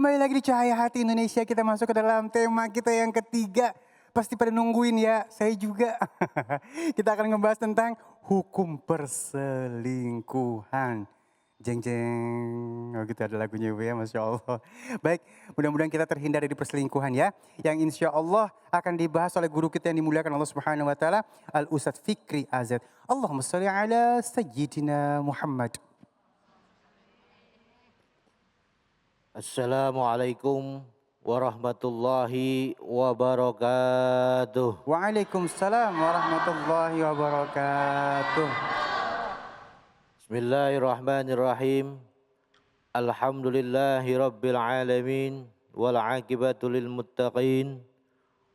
Kembali lagi di Cahaya Hati Indonesia, kita masuk ke dalam tema kita yang ketiga. Pasti pada nungguin ya, saya juga. Kita akan ngebahas tentang hukum perselingkuhan. Jeng jeng, oh gitu ada lagunya Ibu ya, Masya Allah. Baik, mudah-mudahan kita terhindar dari perselingkuhan ya. Yang insya Allah akan dibahas oleh guru kita yang dimuliakan Allah Subhanahu Wa Taala, Al Ustadz Fikri Azad. Allahumma sholli ala Sayyidina Muhammad. Assalamualaikum warahmatullahi wabarakatuh. Waalaikumsalam warahmatullahi wabarakatuh. Bismillahirrahmanirrahim. Alhamdulillahi rabbil alamin. Wal aqibatu lil muttaqin.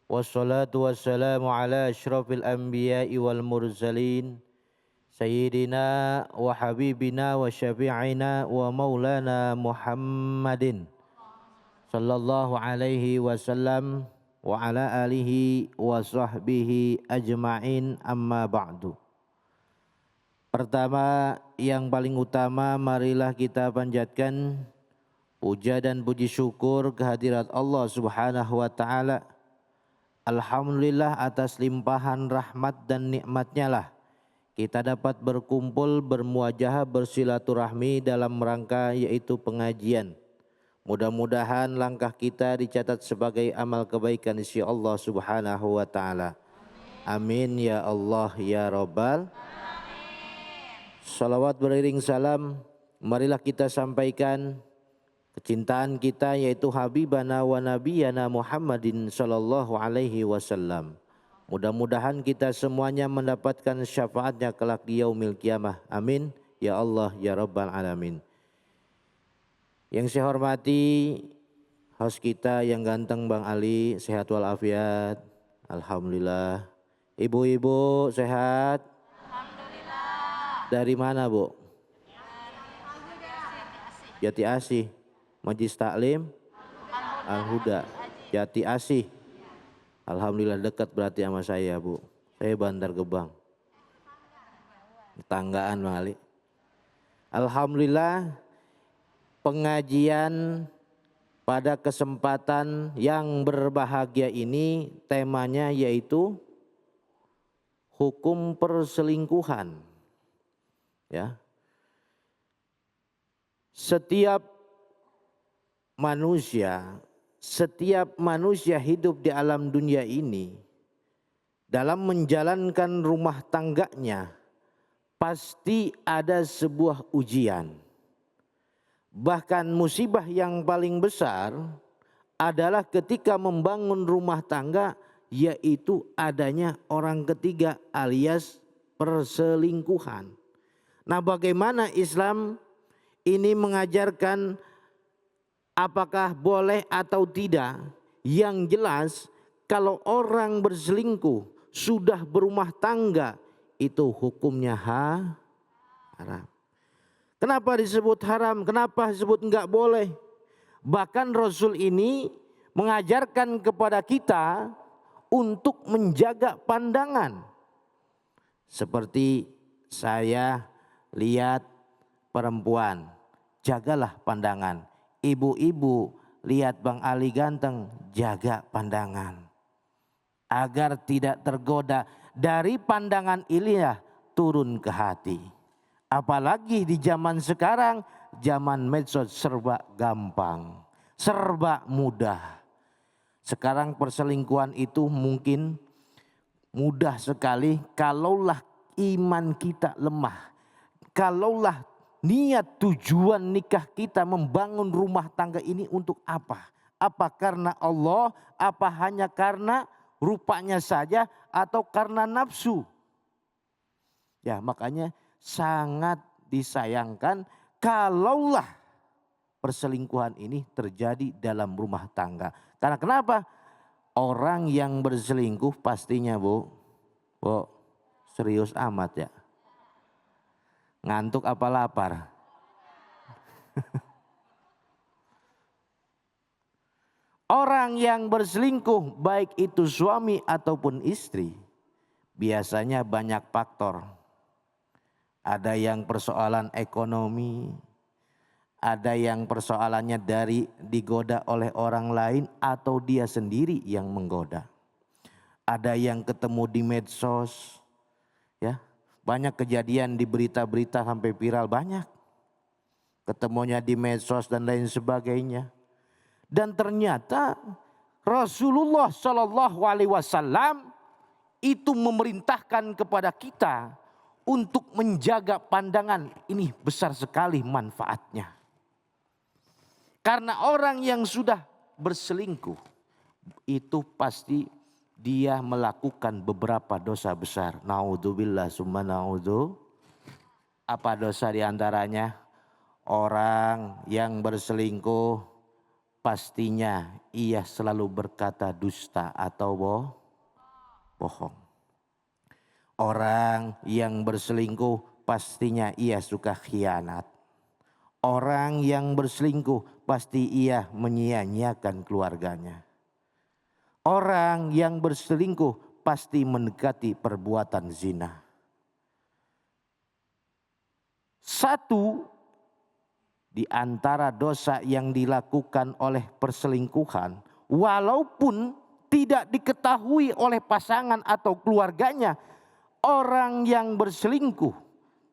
Wassalatu wassalamu ala asyrafil anbiya'i wal mursalin. Sayyidina wa habibina wa syafi'ina wa maulana Muhammadin sallallahu alaihi wasallam wa ala alihi wa sahbihi ajma'in, amma ba'du. Pertama, yang paling utama, marilah kita panjatkan puja dan puji syukur kehadirat Allah Subhanahu wa taala. Alhamdulillah atas limpahan rahmat dan nikmatnya lah kita dapat berkumpul, bermuajahah, bersilaturahmi dalam rangka yaitu pengajian. Mudah-mudahan langkah kita dicatat sebagai amal kebaikan di sisi Allah Subhanahu wa taala. Amin ya Allah ya Rabbal. Salawat beriring salam, marilah kita sampaikan kecintaan kita yaitu Habibana wa Nabiyana Muhammadin sallallahu alaihi wasallam. Mudah-mudahan kita semuanya mendapatkan syafaatnya kelak di yaumil qiyamah. Amin ya Allah ya Rabbal alamin. Yang saya hormati host kita yang ganteng Bang Ali, sehat walafiat. Alhamdulillah. Ibu-ibu sehat? Alhamdulillah. Dari mana, Bu? Jati Asih. Majlis Taklim Al-Huda. Jati Asih. Alhamdulillah, dekat berarti sama saya, Bu. Saya Bantar Gebang. Tetanggaan Bang Ali. Alhamdulillah, pengajian pada kesempatan yang berbahagia ini temanya yaitu hukum perselingkuhan. Ya. Setiap manusia hidup di alam dunia ini dalam menjalankan rumah tangganya pasti ada sebuah ujian. Bahkan musibah yang paling besar adalah ketika membangun rumah tangga, yaitu adanya orang ketiga alias perselingkuhan. Nah, bagaimana Islam ini mengajarkan apakah boleh atau tidak? Yang jelas kalau orang berselingkuh sudah berumah tangga itu hukumnya haram. Kenapa disebut haram? Kenapa disebut enggak boleh? Bahkan Rasul ini mengajarkan kepada kita untuk menjaga pandangan. Seperti saya lihat perempuan, jagalah pandangan. Ibu-ibu lihat Bang Ali ganteng, jaga pandangan. Agar tidak tergoda dari pandangan inilah turun ke hati. Apalagi di zaman sekarang, zaman medsos serba gampang, serba mudah. Sekarang perselingkuhan itu mungkin mudah sekali kalaulah iman kita lemah. Kalaulah niat tujuan nikah kita membangun rumah tangga ini untuk apa? Apa karena Allah? Apa hanya karena rupanya saja atau karena nafsu? Ya, makanya sangat disayangkan kalaulah perselingkuhan ini terjadi dalam rumah tangga. Karena kenapa? Orang yang berselingkuh pastinya Bu, serius amat ya. Ngantuk apa lapar? Orang yang berselingkuh baik itu suami ataupun istri biasanya banyak faktor. Ada yang persoalan ekonomi, Ada yang persoalannya dari digoda oleh orang lain atau dia sendiri yang menggoda. Ada yang ketemu di medsos, ya. Banyak kejadian di berita-berita sampai viral, banyak. Ketemunya di medsos dan lain sebagainya. Dan ternyata Rasulullah Shallallahu Alaihi Wasallam itu memerintahkan kepada kita untuk menjaga pandangan. Ini besar sekali manfaatnya. Karena orang yang sudah berselingkuh itu pasti dia melakukan beberapa dosa besar. Naudzubillah summa naudzu. Apa dosa diantaranya? Orang yang berselingkuh pastinya ia selalu berkata dusta atau bohong. Orang yang berselingkuh pastinya ia suka khianat. Orang yang berselingkuh pasti ia menyia-nyiakan keluarganya. Orang yang berselingkuh pasti mendekati perbuatan zina. Satu di antara dosa yang dilakukan oleh perselingkuhan, walaupun tidak diketahui oleh pasangan atau keluarganya, orang yang berselingkuh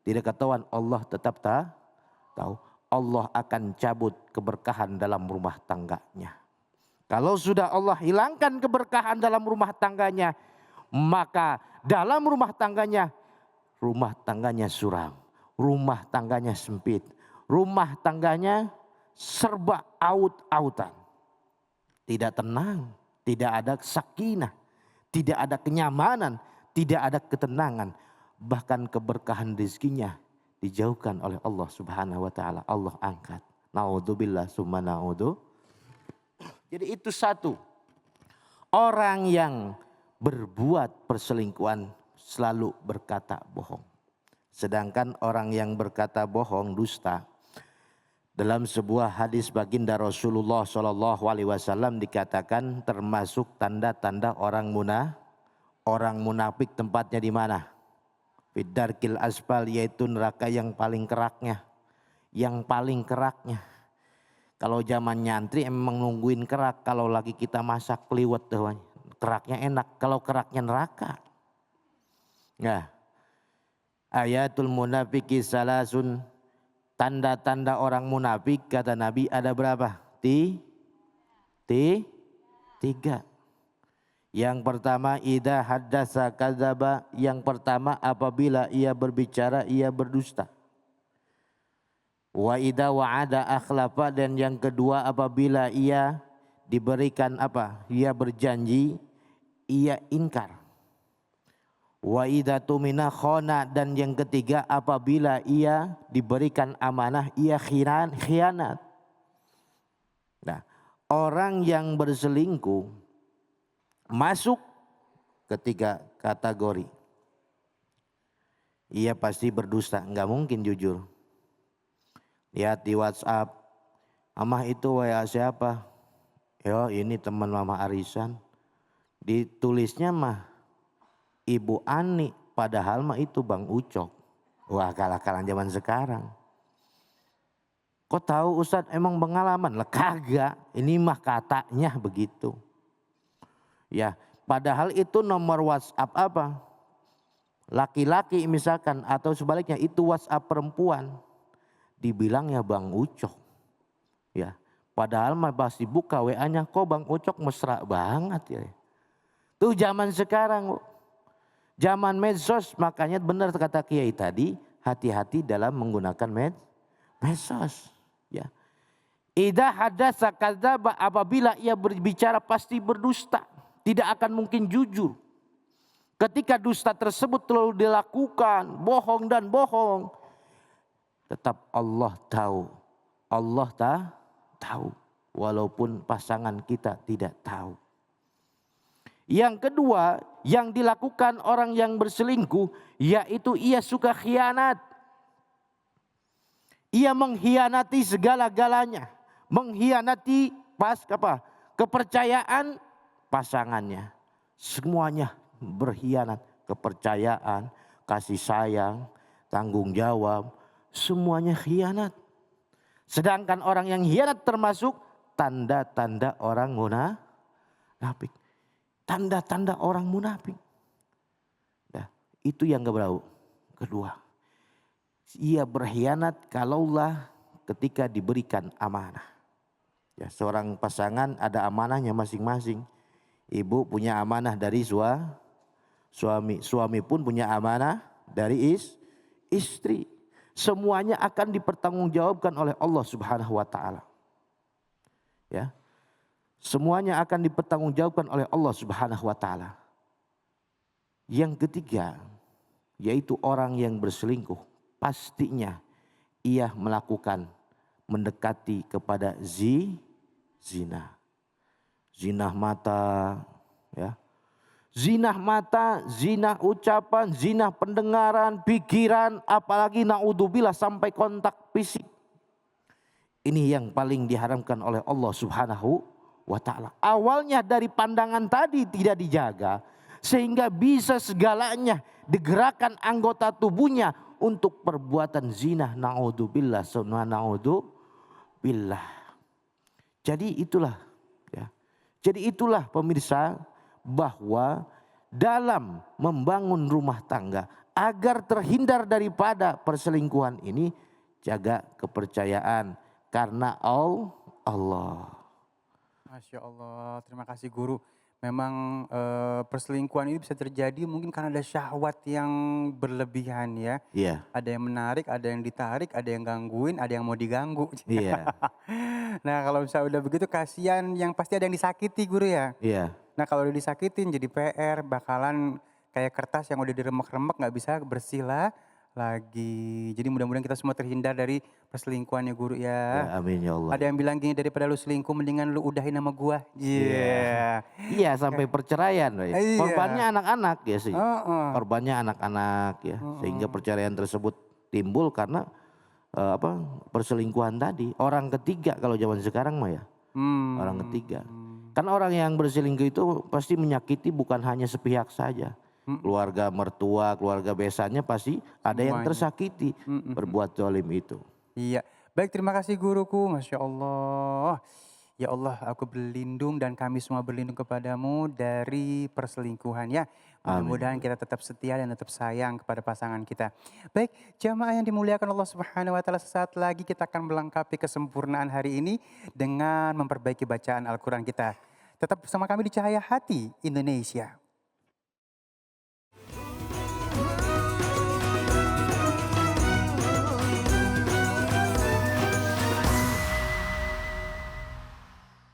tidak ketahuan, Allah tetap tahu. Allah akan cabut keberkahan dalam rumah tangganya. Kalau sudah Allah hilangkan keberkahan dalam rumah tangganya, maka dalam rumah tangganya suram, rumah tangganya sempit, rumah tangganya serba aut-autan. Tidak tenang, tidak ada sakinah, tidak ada kenyamanan, tidak ada ketenangan. Bahkan keberkahan rezekinya dijauhkan oleh Allah Subhanahu wa taala. Allah angkat. Naudzubillah summa naudzu. Jadi itu satu. Orang yang berbuat perselingkuhan selalu berkata bohong. Sedangkan orang yang berkata bohong, dusta, dalam sebuah hadis baginda Rasulullah Shallallahu Alaihi Wasallam dikatakan termasuk tanda-tanda orang munafik tempatnya di mana? Fidarkil asfal, yaitu neraka yang paling keraknya. Yang paling keraknya. Kalau zaman nyantri emang nungguin kerak. Kalau lagi kita masak keliwet tuh, keraknya enak. Kalau keraknya neraka. Nah, ayatul munafiki salasun. Tanda-tanda orang munafik kata Nabi ada berapa? Tiga. Yang pertama idza haddasa kadzaba, yang pertama apabila ia berbicara ia berdusta. Wa idza wa'ada akhlafa, dan yang kedua apabila ia diberikan apa? Ia berjanji ia ingkar. Wa idza tumina khana, dan yang ketiga apabila ia diberikan amanah ia khianat. Nah, orang yang berselingkuh masuk ketiga kategori. Ia pasti berdusta, enggak mungkin jujur. Lihat di WhatsApp, "Amah itu WA siapa?" "Yo, ini teman Mama Arisan." Ditulisnya mah Ibu Ani, padahal mah itu Bang Ucok. Wah, kalah-kalah zaman sekarang. Kok tahu Ustadz, emang pengalaman? Lah kagak, ini mah katanya begitu. Ya, padahal itu nomor WhatsApp apa? Laki-laki misalkan, atau sebaliknya itu WhatsApp perempuan. Dibilangnya Bang Ucok. Ya, padahal mah pasti buka WA-nya, kok Bang Ucok mesra banget ya. Tuh zaman sekarang, zaman medsos, makanya benar kata Kiai tadi, hati-hati dalam menggunakan medsos. Ya. Idza hadatsa kadzaba, apabila ia berbicara pasti berdusta. Tidak akan mungkin jujur. Ketika dusta tersebut terlalu dilakukan, bohong dan bohong, tetap Allah tahu. Allah tahu. Walaupun pasangan kita tidak tahu. Yang kedua, yang dilakukan orang yang berselingkuh, yaitu ia suka khianat. Ia mengkhianati segala-galanya. Mengkhianati kepercayaan pasangannya. Semuanya berkhianat. Kepercayaan, kasih sayang, tanggung jawab, semuanya khianat. Sedangkan orang yang hianat termasuk tanda-tanda orang munafik. Tanda-tanda orang munafik. Ya, itu yang kedua. Ia berkhianat kalaulah ketika diberikan amanah. Ya, seorang pasangan ada amanahnya masing-masing. Ibu punya amanah dari suami. Suami pun punya amanah dari istri. Semuanya akan dipertanggungjawabkan oleh Allah Subhanahu wa taala. Ya. Semuanya akan dipertanggungjawabkan oleh Allah Subhanahu wa taala. Yang ketiga, yaitu orang yang berselingkuh, pastinya ia mendekati kepada zina. Zina mata, ya. Zina mata, zina ucapan, zina pendengaran, pikiran, apalagi naudzubillah sampai kontak fisik. Ini yang paling diharamkan oleh Allah Subhanahu wa taala. Awalnya dari pandangan tadi tidak dijaga, sehingga bisa segalanya digerakkan anggota tubuhnya untuk perbuatan zina, naudzubillah summa naudzubillah. Jadi itulah, ya. Jadi itulah pemirsa, bahwa dalam membangun rumah tangga agar terhindar daripada perselingkuhan ini, jaga kepercayaan karena Allah. Masya Allah, terima kasih guru. Memang perselingkuhan ini bisa terjadi mungkin karena ada syahwat yang berlebihan ya. Iya, Ada yang menarik, ada yang ditarik, ada yang gangguin, ada yang mau diganggu. iya, Nah kalau misalnya udah begitu kasihan yang pasti ada yang disakiti guru ya. iya, Nah kalau udah disakitin jadi PR bakalan kayak kertas yang udah diremek-remek nggak bisa bersih lagi. Jadi mudah-mudahan kita semua terhindar dari perselingkuhan ya guru ya, ya. amin ya Allah. Ada yang bilang gini, daripada lu selingkuh mendingan lu udahin sama gua. Iya, Iya. iya sampai perceraian, Roy. Korbannya Iya. anak-anak ya sih. Heeh. Korbannya anak-anak ya, sehingga Heeh. perceraian tersebut timbul karena perselingkuhan tadi. Orang ketiga kalau zaman sekarang mah ya, orang ketiga. Karena orang yang berselingkuh itu pasti menyakiti bukan hanya sepihak saja. Keluarga mertua, keluarga besannya pasti ada yang Semuanya. tersakiti berbuat zalim itu. Iya. Baik, terima kasih guruku. Masya Allah. Ya Allah, aku berlindung dan kami semua berlindung kepadamu dari perselingkuhan ya. Amin. Mudah-mudahan kita tetap setia dan tetap sayang kepada pasangan kita. Baik, jamaah yang dimuliakan Allah Subhanahu wa taala, sesaat lagi kita akan melengkapi kesempurnaan hari ini dengan memperbaiki bacaan Al-Qur'an kita. Tetap bersama kami di Cahaya Hati Indonesia.